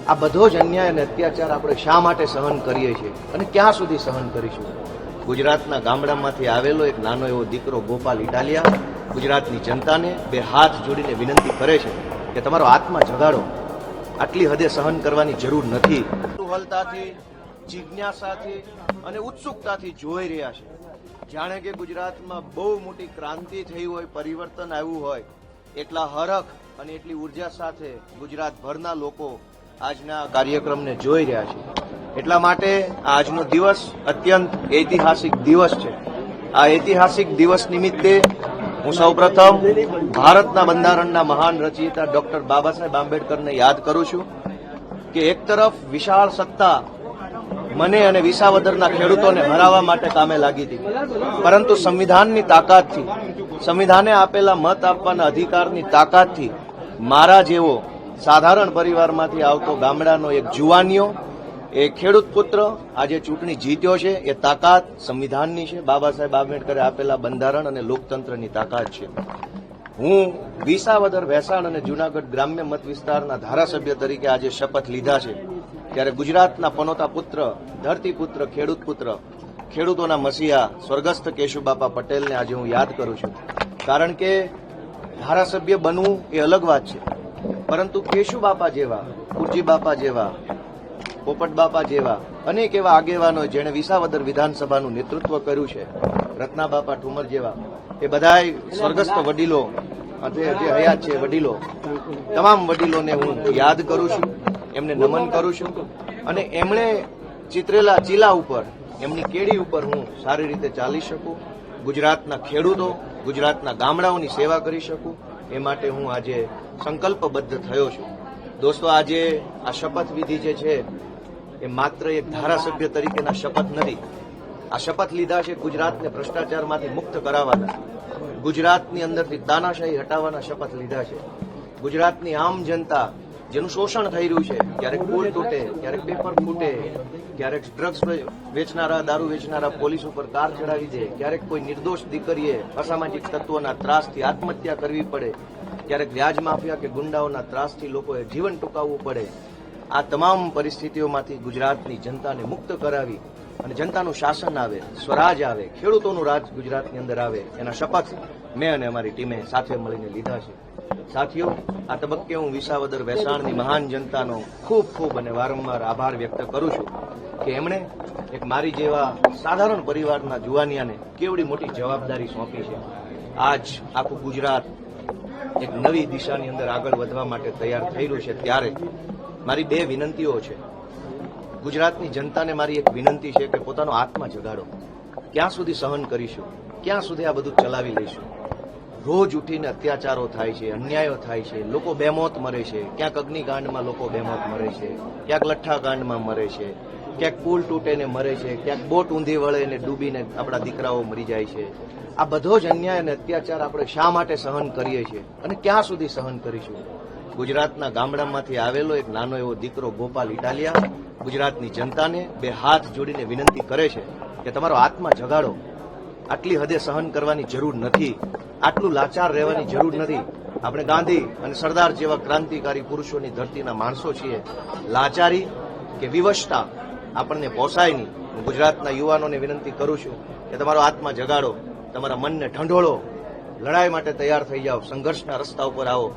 આ બધો જ અન્યાય અને અત્યાચાર આપણે શા માટે સહન કરીએ છીએ અને ક્યાં સુધી સહન કરીશું? ગુજરાતના ગામડામાંથી આવેલો એક નાનો એવો દીકરો ગોપાલ ઇટાલિયા ગુજરાતની જનતાને બે હાથ જોડીને વિનંતી કરે છે કે તમારો આત્મા જગાડો. આટલી હદે સહન કરવાની જરૂર નથી. કુતૂહલતાથી, જિજ્ઞાસાથી અને ઉત્સુકતાથી જોઈ રહ્યા છે, જાણે કે ગુજરાતમાં બહુ મોટી ક્રાંતિ થઈ હોય, પરિવર્તન આવ્યું હોય. એટલા હરખ અને એટલી ઉર્જા સાથે ગુજરાતભરના લોકો આજના કાર્યક્રમને જોઈ રહ્યા છે. એટલા માટે આજનો દિવસ અત્યંત ઐતિહાસિક દિવસ છે. આ ઐતિહાસિક દિવસ નિમિત્તે હું સૌપ્રથમ ભારતના બંધારણના મહાન રચયિતા ડોક્ટર બાબા સાહેબ આંબેડકરને યાદ કરું છું કે એક તરફ વિશાળ સત્તા મને અને વિસાવદરના ખેડૂતોને હરાવવા માટે કામે લાગી હતી, પરંતુ સંવિધાનની તાકાતથી, સંવિધાને આપેલા મત આપવાના અધિકારની તાકાતથી મારા જેવો સાધારણ પરિવારમાંથી આવતો ગામડાનો એક જુવાનિયો, એ ખેડૂત પુત્ર આજે ચૂંટણી જીત્યો છે. એ તાકાત સંવિધાનની છે, બાબા સાહેબ આંબેડકરે આપેલા બંધારણ અને લોકતંત્રની તાકાત છે. હું વિસાવદર, ભેસાણ અને જૂનાગઢ ગ્રામ્ય મત વિસ્તારના ધારાસભ્ય તરીકે આજે શપથ લીધા છે, ત્યારે ગુજરાતના પનોતા પુત્ર, ધરતીપુત્ર, ખેડૂત પુત્ર, ખેડૂતોના મસીહા સ્વર્ગસ્થ કેશુબાપા પટેલને આજે હું યાદ કરું છું. કારણ કે ધારાસભ્ય બનવું એ અલગ વાત છે, પરંતુ કેશુબાપા જેવા, કુરજી બાપા જેવા, પોપટ બાપા જેવા અનેક એવા આગેવાનો જેણે વિસાવદર વિધાનસભાનું નેતૃત્વ કર્યું છે, રત્ના બાપા ઠુમર જેવા, એ બધાય સ્વર્ગસ્થ વડીલો, જે હયાત છે વડીલો, તમામ વડીલોને હું યાદ કરું છું, એમને નમન કરું છું. અને એમણે ચિતરેલા ચીલા ઉપર, એમની કેડી ઉપર હું સારી રીતે ચાલી શકું, ગુજરાતના ખેડૂતો, ગુજરાતના ગામડાઓની સેવા કરી શકું, એ માટે હું આજે સંકલ્પબદ્ધ થયો છું. દોસ્તો, આજે આ શપથવિધિ જે છે એ માત્ર એક ધારાસભ્ય તરીકેના શપથ નથી. આ શપથ લીધા છે ગુજરાતને ભ્રષ્ટાચારમાંથી મુક્ત કરાવવાના, ગુજરાતની અંદરથી તાનાશાહી હટાવવાના શપથ લીધા છે. ગુજરાતની આમ જનતા જેનું શોષણ થઈ રહ્યું છે, ક્યારેક પુલ તૂટે, ક્યારેક પેપર ફૂટે, ક્યારેક ડ્રગ્સ વેચનારા, દારૂ વેચનારા પોલીસ ઉપર કાર ચડાવી દે, ક્યારેક કોઈ નિર્દોષ દીકરીએ અસામાજિક તત્વોના ત્રાસથી આત્મહત્યા કરવી પડે, ક્યારેક વ્યાજ માફિયા કે ગુંડાઓના ત્રાસથી લોકોએ જીવન ટૂંકાવવું પડે. આ તમામ પરિસ્થિતિઓમાંથી ગુજરાતની જનતાને મુક્ત કરાવી અને જનતાનું શાસન આવે, સ્વરાજ આવે, ખેડૂતોનું રાજ ગુજરાતની અંદર આવે, એના શપથ મેં અને અમારી ટીમે સાથે મળીને લીધા છે. સાથીઓ, આ તબક્કે હું વિસાવદર ભેસાણની મહાન જનતાનો ખૂબ ખૂબ અને વારંવાર આભાર વ્યક્ત કરું છું કે એમણે એક મારી જેવા સાધારણ પરિવારના જુવાનિયાને કેવડી મોટી જવાબદારી સોંપી છે. આજ આખું ગુજરાત એક નવી દિશાની અંદર આગળ વધવા માટે તૈયાર થઈ રહ્યું છે. ત્યારે મારી બે વિનંતીઓ છે. ગુજરાતની જનતાને મારી એક વિનંતી છે કે પોતાનો આત્મા જગાડો. ક્યાં સુધી સહન કરીશું? ક્યાં સુધી આ બધું ચલાવી લઈશું? રોજ ઉઠીને અત્યાચારો થાય છે, અન્યાયો થાય છે, લોકો બેમોત મરે છે. ક્યાંક અગ્નિકાંડમાં લોકો બેમોત મરે છે, ક્યાંક લઠ્ઠાકાંડમાં મરે છે, ક્યાંક પુલ તૂટેને મરે છે, ક્યાંક બોટ ઊંધી વળે ને ડૂબીને આપણા દીકરાઓ મરી જાય છે. આ બધો જ અન્યાય અને અત્યાચાર આપણે શા માટે સહન કરીએ છીએ અને ક્યાં સુધી સહન કરીશું? ગુજરાતના ગામડામાંથી આવેલો એક નાનો એવો દીકરો ગોપાલ ઇટાલિયા ગુજરાતની જનતાને બે હાથ જોડીને વિનંતી કરે છે કે તમારો આત્મા જગાડો. આટલી હદે સહન કરવાની જરૂર નથી, આટલું લાચાર રહેવાની જરૂર નથી. આપણે ગાંધી અને સરદાર જેવા ક્રાંતિકારી પુરુષોની ધરતીના માણસો છીએ. લાચારી કે વિવશતા આપણને પોસાય નહીં. હું ગુજરાતના યુવાનોને વિનંતી કરું છું કે તમારો આત્મા જગાડો, તમારા મનને ઢંઢોળો, લડાઈ માટે તૈયાર થઈ જાઓ, સંઘર્ષના રસ્તા ઉપર આવો.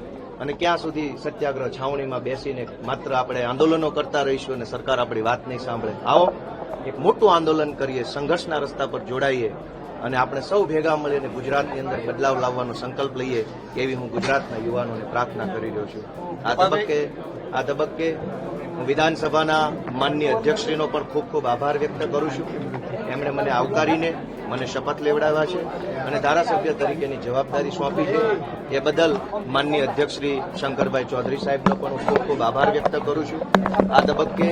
અને ક્યાં સુધી સત્યાગ્રહ છાવણીમાં બેસીને માત્ર આપણે આંદોલનો કરતા રહીશું અને સરકાર આપણી વાત નહીં સાંભળે? આવો એક મોટું આંદોલન કરીએ, સંઘર્ષના રસ્તા પર જોડાઈએ અને આપણે સૌ ભેગા મળીને ગુજરાતની અંદર બદલાવ લાવવાનો સંકલ્પ લઈએ, એવી હું ગુજરાતના યુવાનોને પ્રાર્થના કરી રહ્યો છું. આ તબક્કે હું વિધાનસભાના માનનીય અધ્યક્ષશ્રીનો પણ ખૂબ ખૂબ આભાર વ્યક્ત કરું છું. એમણે મને આવકારીને મને શપથ લેવડાવ્યા છે અને ધારાસભ્ય તરીકેની જવાબદારી સોંપી છે. એ બદલ માનનીય અધ્યક્ષશ્રી શંકરભાઈ ચૌધરી સાહેબનો પણ હું ખૂબ ખૂબ આભાર વ્યક્ત કરું છું. આ તબક્કે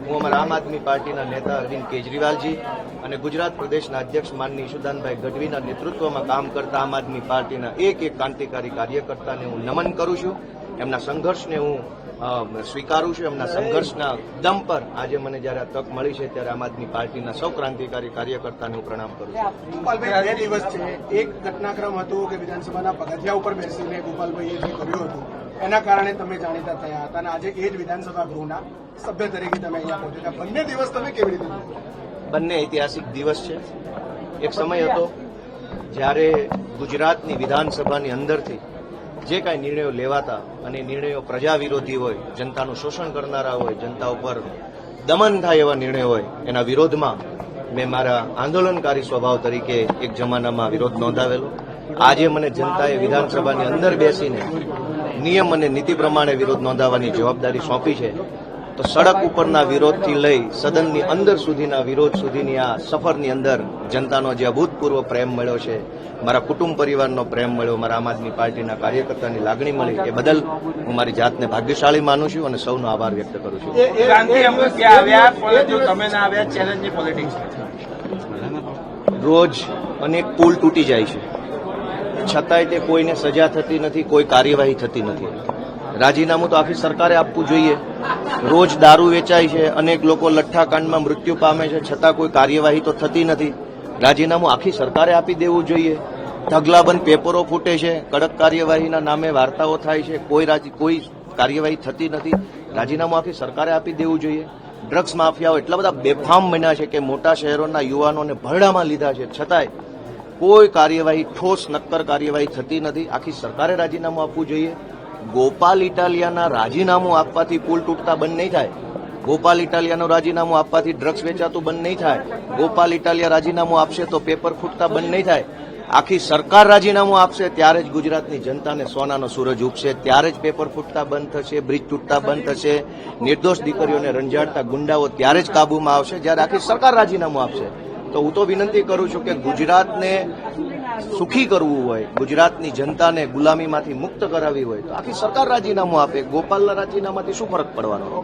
હું અમારા આમ આદમી પાર્ટીના નેતા અરવિંદ કેજરીવાલજી અને ગુજરાત પ્રદેશના અધ્યક્ષ માનની ઈશુદાનભાઈ ગઢવીના નેતૃત્વમાં કામ કરતા આમ આદમી પાર્ટીના એક ક્રાંતિકારી કાર્યકર્તાને હું નમન કરું છું. એમના સંઘર્ષને હું સ્વીકારું છું. એમના સંઘર્ષના દમ પર આજે મને જયારે આ તક મળી છે ત્યારે આમ આદમી પાર્ટીના સૌ ક્રાંતિકારી કાર્યકર્તાને હું પ્રણામ કરું છું. ગોપાલભાઈ, 2 દિવસ છે, એક ઘટનાક્રમ હતો કે વિધાનસભાના પગથિયા ઉપર બેસીને ગોપાલભાઈએ જે કર્યું હતું એના કારણે તમે જાણીતા થયા હતા અને આજે એ જ વિધાનસભા ગૃહના સભ્ય તરીકે તમે અહીંયા પહોંચ્યા. બંને દિવસ તમે કેવી રીતે જોયા? બંને ઐતિહાસિક દિવસ છે. એક સમય હતો જ્યારે ગુજરાતની વિધાનસભાની અંદરથી જે કાંઈ નિર્ણયો લેવાતા અને નિર્ણયો પ્રજા વિરોધી હોય, જનતાનું શોષણ કરનારા હોય, જનતા ઉપર દમન થાય એવા નિર્ણયો હોય, એના વિરોધમાં મેં મારા આંદોલનકારી સ્વભાવ તરીકે એક જમાનામાં વિરોધ નોંધાવેલો. આજે મને જનતાએ વિધાનસભાની અંદર બેસીને નિયમ અને નીતિ પ્રમાણે વિરોધ નોંધાવવાની જવાબદારી સોંપી છે. તો સડક ઉપરના વિરોધથી લઈ સદનની અંદર સુધીના વિરોધ સુધીની આ સફરની અંદર જનતાનો જે અભૂતપૂર્વ પ્રેમ મળ્યો છે, મારા કુટુંબ પરિવારનો પ્રેમ મળ્યો, મારા આમ આદમી પાર્ટીના કાર્યકર્તાની લાગણી મળી, એ બદલ હું મારી જાતને ભાગ્યશાળી માનું છું અને સૌનો આભાર વ્યક્ત કરું છું. રોજ અનેક પુલ તૂટી જાય છે, છતાંય તે કોઈને સજા થતી નથી, કોઈ કાર્યવાહી થતી નથી. રાજીનામું તો આખી સરકારે આપવું જોઈએ. રોજ દારૂ વેચાય છે, અનેક લોકો લઠ્ઠાકાંડમાં મૃત્યુ પામે છે, છતાં કોઈ કાર્યવાહી તો થતી નથી. રાજીનામું આખી સરકારે આપી દેવું જોઈએ. ઢગલાબંધ પેપરો ફૂટે છે, કડક કાર્યવાહીના નામે વાર્તાઓ થાય છે, કોઈ કાર્યવાહી થતી નથી. રાજીનામું આખી સરકારે આપી દેવું જોઈએ. ડ્રગ્સ માફિયાઓ એટલા બધા બેફામ બન્યા છે કે મોટા શહેરોના યુવાનોને ભરડામાં લીધા છે, છતાંય કોઈ કાર્યવાહી, ઠોસ નક્કર કાર્યવાહી થતી નથી. આખી સરકારે રાજીનામું આપવું જોઈએ. ગોપાલ ઇટાલિયાના રાજીનામું આપવાથી પુલ તૂટતા બંધ નહીં થાય. ગોપાલ ઇટાલિયાનું રાજીનામું આપવાથી ડ્રગ્સ વેચાતું બંધ નહીં થાય. ગોપાલ ઇટાલિયા રાજીનામું આપશે તો પેપર ફૂટતા બંધ નહીં થાય. આખી સરકાર રાજીનામું આપશે ત્યારે જ ગુજરાતની જનતાને સોનાનો સૂરજ ઉગશે, ત્યારે જ પેપર ફૂટતા બંધ થશે, બ્રિજ તૂટતા બંધ થશે, નિર્દોષ દીકરીઓને રંજાડતા ગુંડાઓ ત્યારે જ કાબૂમાં આવશે જ્યારે આખી સરકાર રાજીનામું આપશે. તો હું તો વિનંતી કરું છું કે ગુજરાતને સુખી કરવું હોય, ગુજરાતની જનતાને ગુલામીમાંથી મુક્ત કરાવી હોય તો આખી સરકાર રાજીનામું આપે. ગોપાલના રાજીનામાથી શું ફરક પડવાનો?